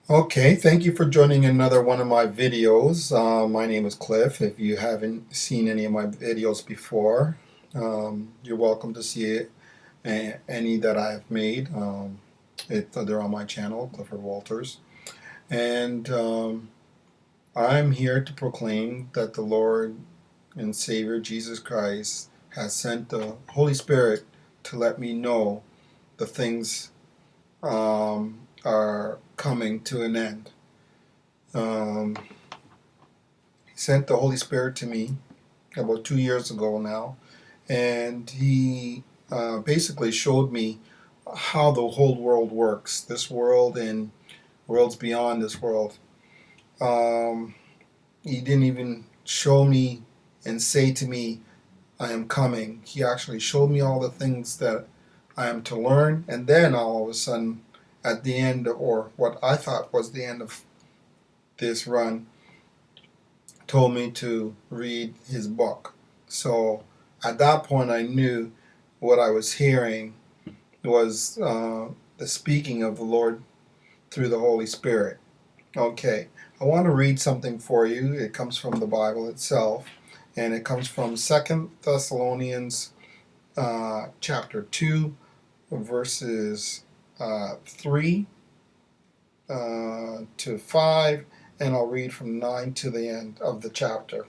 Okay, thank you for joining another one of my videos. My name is Cliff. If you haven't seen any of my videos before, you're welcome to see it, any that I've made. They're on my channel, Clifford Walters. And I'm here to proclaim that the Lord and Savior Jesus Christ has sent the Holy Spirit to let me know the things are coming to an end. Um, He sent the Holy Spirit to me about 2 years ago now, and he basically showed me how the whole world works, this world and worlds beyond this world. Um, he didn't even show me and say to me, I am coming. He actually showed me all the things that I am to learn, and then all of a sudden, at the end, or what I thought was the end of this run, told me to read his book. So at that point, I knew what I was hearing was the speaking of the Lord through the Holy Spirit. Okay, I want to read something for you. It comes from the Bible itself, and it comes from 2 Thessalonians chapter 2, verses 3 to 5, and I'll read from 9 to the end of the chapter.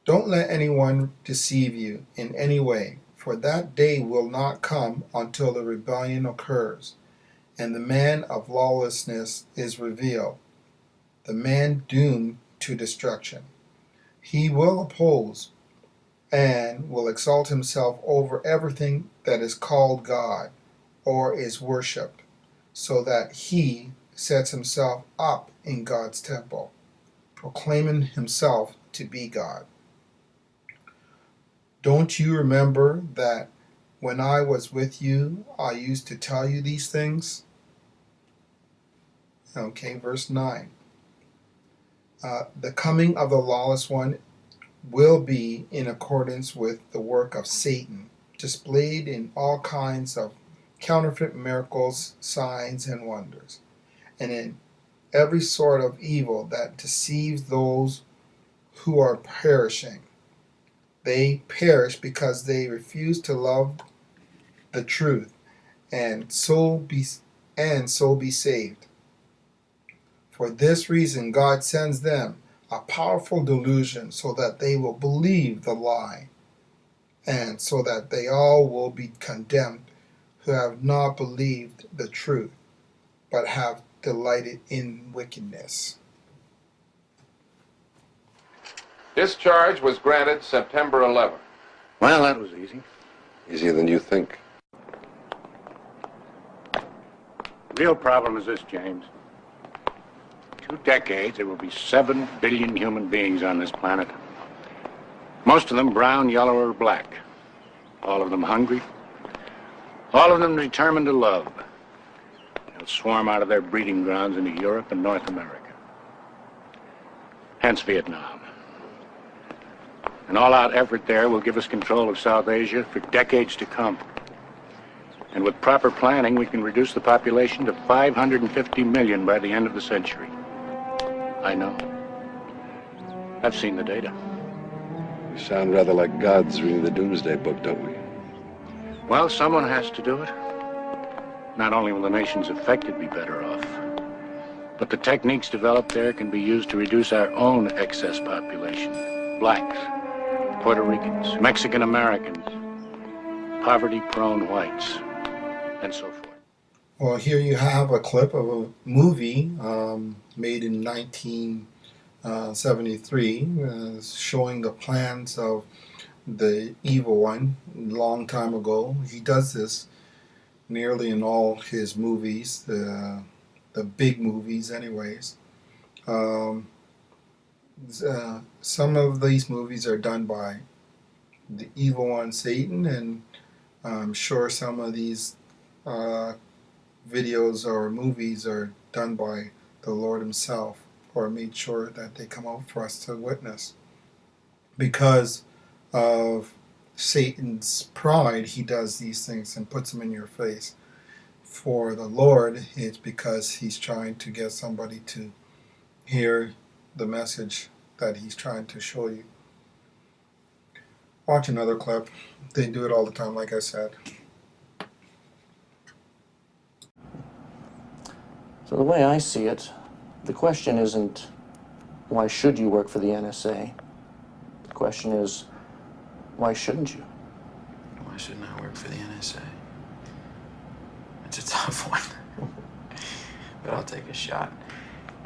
Don't let anyone deceive you in any way, for that day will not come until the rebellion occurs, and the man of lawlessness is revealed, the man doomed to destruction. He will oppose and will exalt himself over everything that is called God or is worshipped, so that he sets himself up in God's temple, proclaiming himself to be God. Don't you remember that when I was with you, I used to tell you these things? Okay, verse 9. The coming of the lawless one will be in accordance with the work of Satan, displayed in all kinds of counterfeit miracles, signs, and wonders, and in every sort of evil that deceives those who are perishing. They perish because they refuse to love the truth and so be saved. For this reason God sends them a powerful delusion so that they will believe the lie, and so that they all will be condemned who have not believed the truth, but have delighted in wickedness. Discharge was granted September 11th. Well, that was easy. Easier than you think. Real problem is this, James. 2 decades, there will be 7 billion human beings on this planet. Most of them brown, yellow, or black. All of them hungry. All of them determined to love. They'll swarm out of their breeding grounds into Europe and North America. Hence Vietnam. An all-out effort there will give us control of South Asia for decades to come. And with proper planning, we can reduce the population to 550 million by the end of the century. I know. I've seen the data. We sound rather like gods reading the Doomsday Book, don't we? Well, someone has to do it. Not only will the nations affected be better off, but the techniques developed there can be used to reduce our own excess population. Blacks, Puerto Ricans, Mexican Americans, poverty-prone whites, and so forth. Well, here you have a clip of a movie made in 1973 showing the plans of the evil one a long time ago. He does this nearly in all his movies, the big movies anyways. Some of these movies are done by the evil one, Satan, and I'm sure some of these videos or movies are done by the Lord himself, or made sure that they come out for us to witness. Because of Satan's pride, he does these things and puts them in your face. for the Lord, it's because he's trying to get somebody to hear the message that he's trying to show you. Watch another clip. They do it all the time, like I said. So the way I see it, the question isn't, why should you work for the NSA? The question is, why shouldn't you? Why shouldn't I work for the NSA? It's a tough one. But I'll take a shot.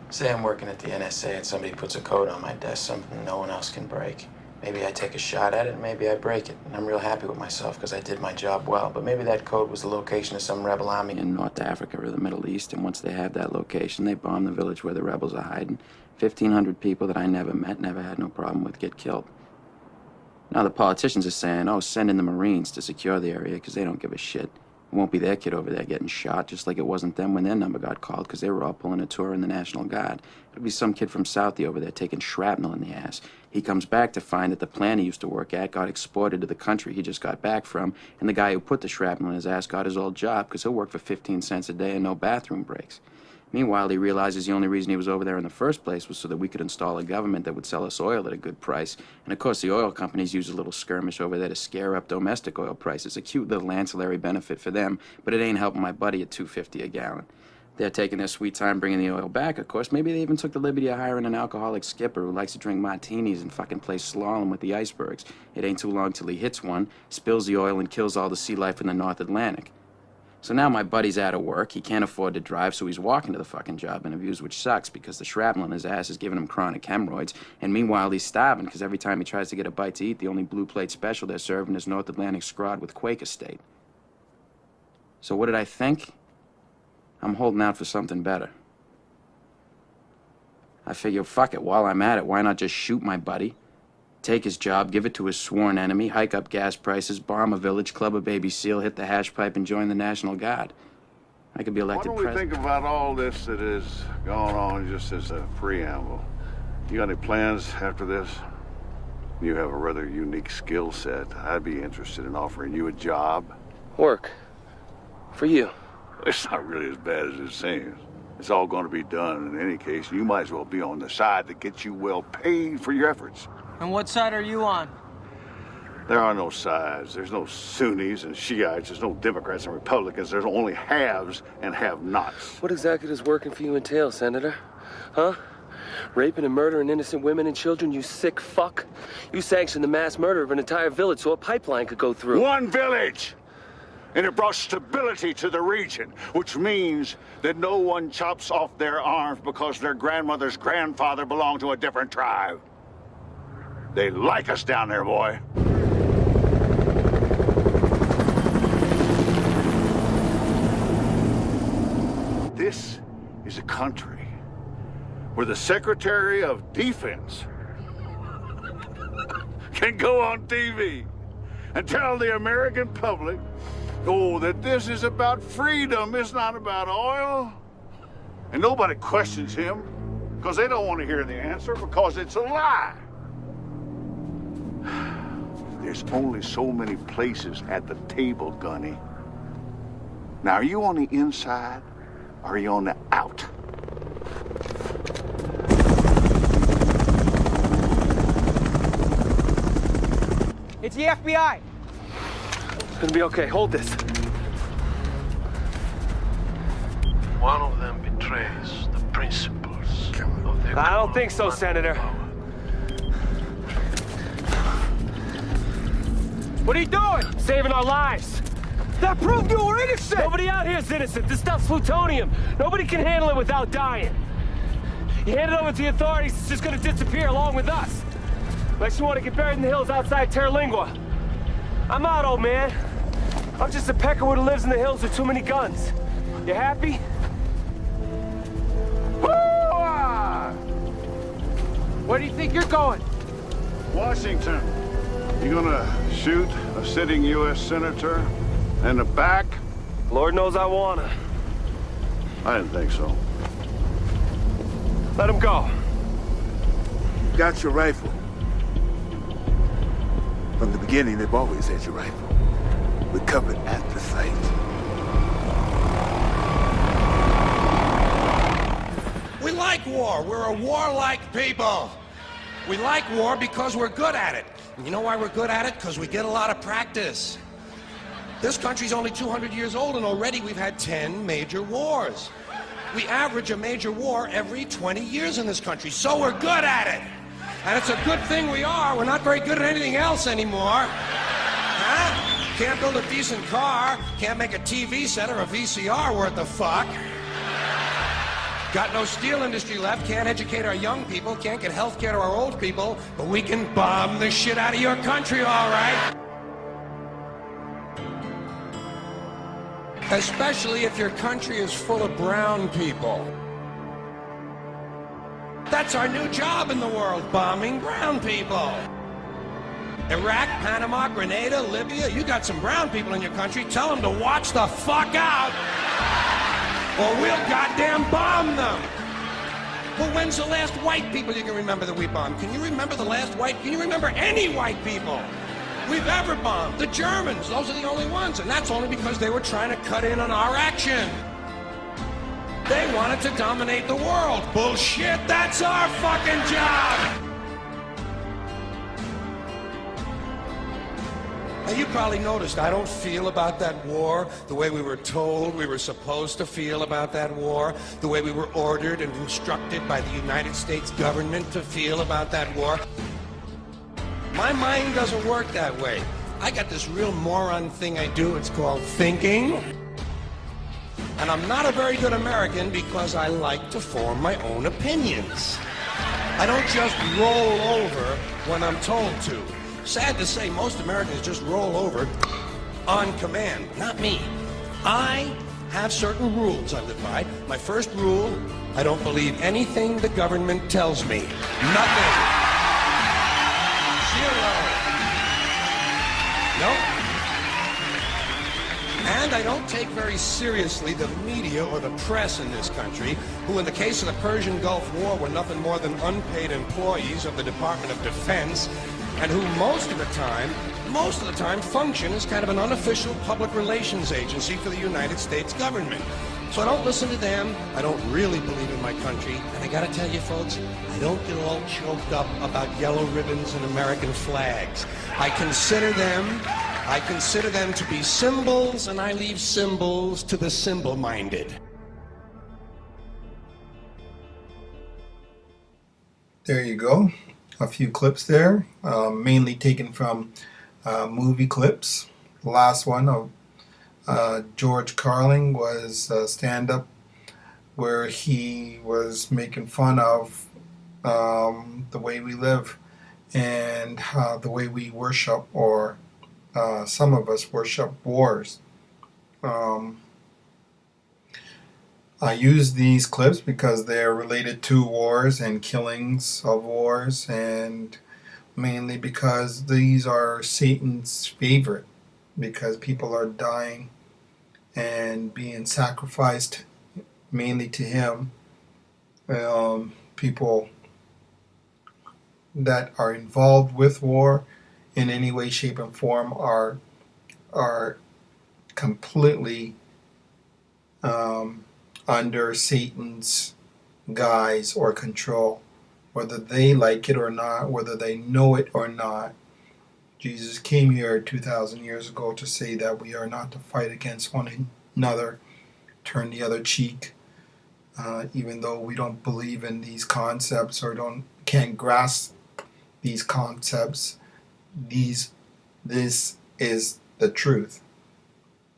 Say I'm working at the NSA and somebody puts a code on my desk, something no one else can break. Maybe I take a shot at it, and maybe I break it. And I'm real happy with myself because I did my job well. But maybe that code was the location of some rebel army in North Africa or the Middle East, and once they have that location, they bomb the village where the rebels are hiding. 1,500 people that I never met, never had no problem with, get killed. Now the politicians are saying, oh, send in the Marines to secure the area because they don't give a shit. It won't be their kid over there getting shot, just like it wasn't them when their number got called because they were all pulling a tour in the National Guard. It'll be some kid from Southie over there taking shrapnel in the ass. He comes back to find that the plant he used to work at got exported to the country he just got back from, and the guy who put the shrapnel in his ass got his old job because he'll work for 15 cents a day and no bathroom breaks. Meanwhile, he realizes the only reason he was over there in the first place was so that we could install a government that would sell us oil at a good price. And of course, the oil companies use a little skirmish over there to scare up domestic oil prices. A cute little ancillary benefit for them, but it ain't helping my buddy at $2.50 a gallon. They're taking their sweet time bringing the oil back, of course. Maybe they even took the liberty of hiring an alcoholic skipper who likes to drink martinis and fucking play slalom with the icebergs. It ain't too long till he hits one, spills the oil, and kills all the sea life in the North Atlantic. So now my buddy's out of work, he can't afford to drive, so he's walking to the fucking job interviews, which sucks because the shrapnel in his ass is giving him chronic hemorrhoids, and meanwhile he's starving because every time he tries to get a bite to eat, the only blue plate special they're serving is North Atlantic scrod with Quaker steak. So what did I think? I'm holding out for something better. I figure, fuck it, while I'm at it, why not just shoot my buddy? Take his job, give it to his sworn enemy, hike up gas prices, bomb a village, club a baby seal, hit the hash pipe, and join the National Guard. I could be elected president. Why don't we think about all this that is going on just as a preamble? You got any plans after this? You have a rather unique skill set. I'd be interested in offering you a job. Work. For you. It's not really as bad as it seems. It's all going to be done in any case. You might as well be on the side that gets you well paid for your efforts. And what side are you on? There are no sides. There's no Sunnis and Shiites. There's no Democrats and Republicans. There's only haves and have-nots. What exactly does working for you entail, Senator? Huh? Raping and murdering innocent women and children, you sick fuck? You sanctioned the mass murder of an entire village so a pipeline could go through. One village! And it brought stability to the region, which means that no one chops off their arms because their grandmother's grandfather belonged to a different tribe. They like us down there, boy. This is a country where the Secretary of Defense can go on TV and tell the American public, oh, that this is about freedom, it's not about oil. And nobody questions him because they don't want to hear the answer because it's a lie. There's only so many places at the table, Gunny. Now, are you on the inside or are you on the out? It's the FBI. It's gonna be okay. Hold this. One of them betrays the principles of the I don't think so, Senator. What are you doing? Saving our lives. That proved you were innocent! Nobody out here is innocent. This stuff's plutonium. Nobody can handle it without dying. You hand it over to the authorities, it's just gonna disappear along with us. Unless you want to get buried in the hills outside Terlingua. I'm out, old man. I'm just a peckerwood who lives in the hills with too many guns. You happy? Where do you think you're going? Washington. You gonna shoot a sitting U.S. senator in the back? Lord knows I wanna. I didn't think so. Let him go. Got your rifle. From the beginning, they've always had your rifle. We're covered at the site. war. We're a warlike people. We like war because we're good at it. And you know why we're good at it? Because we get a lot of practice. This country's only 200 years old, and already we've had 10 major wars. We average a major war every 20 years in this country, so we're good at it. And it's a good thing we are. We're not very good at anything else anymore. Huh? Can't build a decent car, can't make a TV set or a VCR worth the fuck. Got no steel industry left, can't educate our young people, can't get health care to our old people, but we can bomb the shit out of your country, all right? Especially if your country is full of brown people. That's our new job in the world, bombing brown people. Iraq, Panama, Grenada, Libya, you got some brown people in your country, tell them to watch the fuck out, or we'll goddamn bomb them. Well, when's the last white people you can remember that we bombed? Can you remember the last white, can you remember any white people we've ever bombed? The Germans, those are the only ones, and that's only because they were trying to cut in on our action. They wanted to dominate the world. Bullshit, that's our fucking job! Now, you probably noticed I don't feel about that war the way we were told we were supposed to feel about that war, the way we were ordered and instructed by the United States government to feel about that war. My mind doesn't work that way. I got this real moron thing I do, it's called thinking. And I'm not a very good American because I like to form my own opinions. I don't just roll over when I'm told to. Sad to say, most Americans just roll over on command. Not me. I have certain rules I live by. My first rule, I don't believe anything the government tells me. Nothing. Zero. Nope. And I don't take very seriously the media or the press in this country, who in the case of the Persian Gulf War were nothing more than unpaid employees of the Department of Defense, and who most of the time function as kind of an unofficial public relations agency for the United States government. So I don't listen to them, I don't really believe in my country, and I gotta tell you folks, I don't get all choked up about yellow ribbons and American flags. I consider them to be symbols, and I leave symbols to the symbol-minded. There you go. A few clips there, mainly taken from movie clips. The last one of George Carlin was a stand-up where he was making fun of the way we live and the way we worship, or some of us worship wars. I use these clips because they're related to wars and killings of wars, and mainly because these are Satan's favorite, because people are dying and being sacrificed mainly to him. People that are involved with war in any way, shape, and form are completely under Satan's guise or control, whether they like it or not, whether they know it or not. Jesus came here 2,000 years ago to say that we are not to fight against one another, turn the other cheek, even though we don't believe in these concepts or can't grasp these concepts. This is the truth.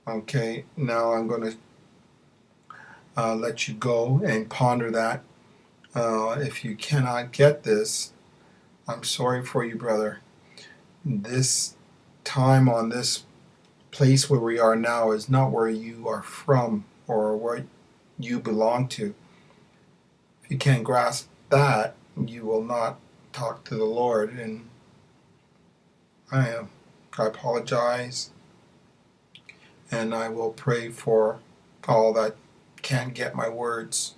Okay, now I'm going to let you go and ponder that. If you cannot get this, I'm sorry for you, brother. This time on this place where we are now is not where you are from or where you belong to. If you can't grasp that, you will not talk to the Lord. And I apologize, and I will pray for all that can't get my words.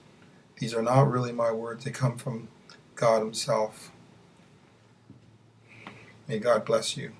These are not really my words. They come from God himself. May God bless you.